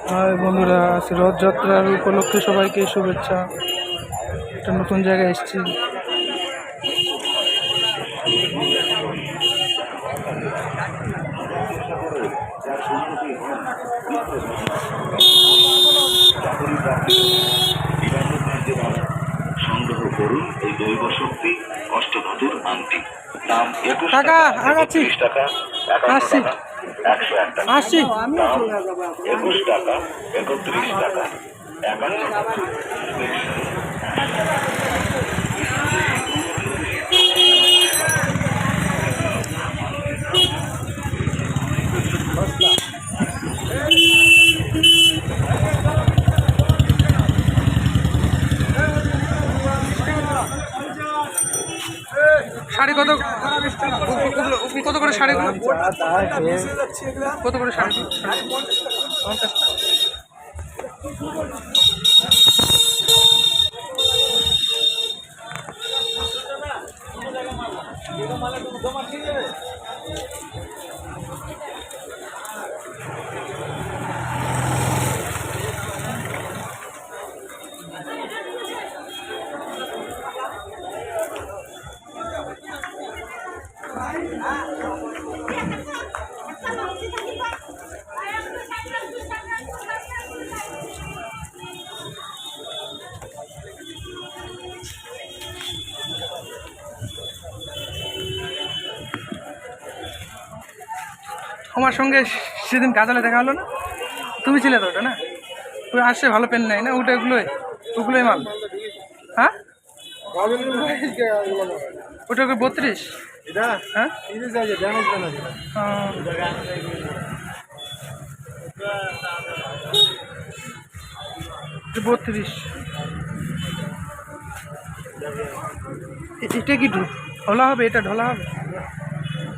High বন্ধুরা, আজ রথযাত্রার উপলক্ষে সবাইকে শুভেচ্ছা। একটা নতুন জায়গায় এসেছি। সংগ্রহ করুন এই দৈব শক্তি অষ্টধাতুর আংটি। দাম 21 টাকা, টাকা, 31 টাকা, 51 আসছি। টাকা, 101 টাকা। দাম 21 টাকা, 31 টাকা, 51 টাকা। শাড়ি কত কত করে শাড়িগুলো? কত করে শাড়ি? 50 টাকা। আমার সঙ্গে সেদিন গাজালে দেখা হলো না? তুমি ছিলে তো ওটা না? ওই আসছে ভালো পেন নাই না? ওগুলোই মাল। হ্যাঁ, ওটা 32। হ্যাঁ, 32। এটা কি ঢোলা হবে? এটা ঢোলা হবে?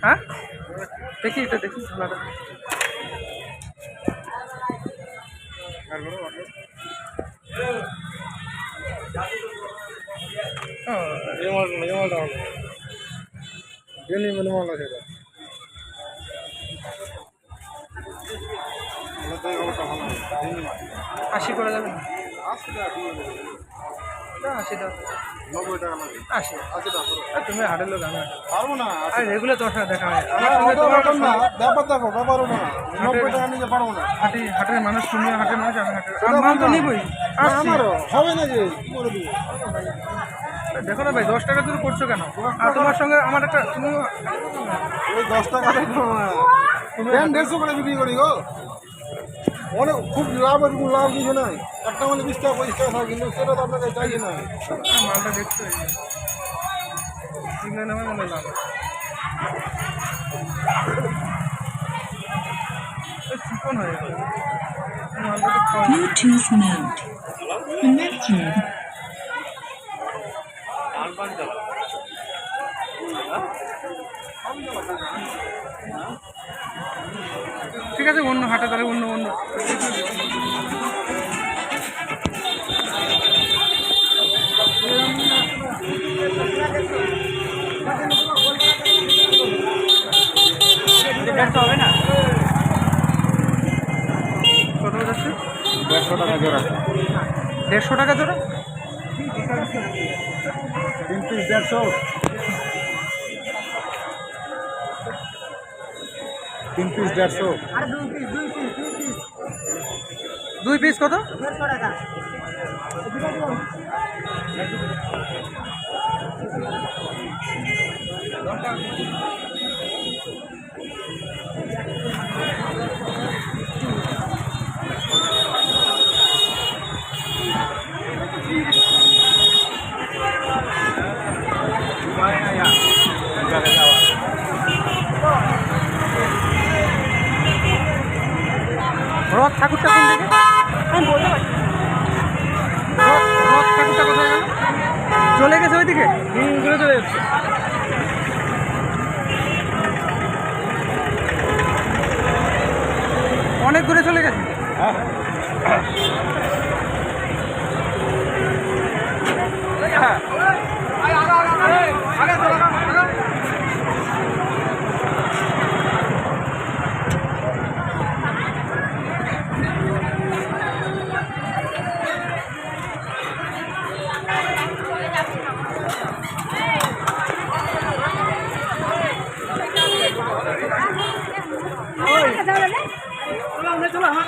হ্যাঁ, দেখি এটা, দেখি ঢোলাটা। আশি করা যাবে না? 80 দাও। 80। তুমি হাটের লোক, আমি পারবো না। আর রেগুলার তোমার সাথে দেখা হয়। আমার সঙ্গে তোমার ব্যাপার দেখো, ব্যাপার ওটা না, 90 টাকা নিতে পারবো না। হাটের মানুষ, তুমি হাটের মানুষ, আমি হাটের মাল তো নিবই। আমারও হবে না যে কি করে দিব। দেখো না ভাই, 10 টাকা তুমি করছো কেন? আর তোমার সঙ্গে আমার একটা, তুমি ওই 10 টাকা প্যান্ট 150 করে বিক্রি করি গো। অনেক খুব লাভ, এরকম লাভ কিছু নাই। একটা মানে 20 টাকা 25 টাকা থাকে, কিন্তু সেটা তো আপনাকে চাই না। মালটা দেখছো এগুলো নামে মনে লাভ। চিকন হয়ে গেল মালটা তো। Bluetooth mode. Connected. ঠিক আছে, অন্য হাটে তাহলে অন্য হবে না। কত যাচ্ছে? 150 টাকা জোড়া। 150 টাকা জোড়া? 3 পিস 150। 3 পিস 150। 2 পিস কত? 150 টাকা। রথ ঠাকুরটা কোন দিকে? আমি বলতে পারছি। রথ ঠাকুরটা কোথায় গেল? চলে গেছে ওইদিকে? ঘুরে চলে যাচ্ছে। অনেক দূরে চলে গেছে। চলো আমার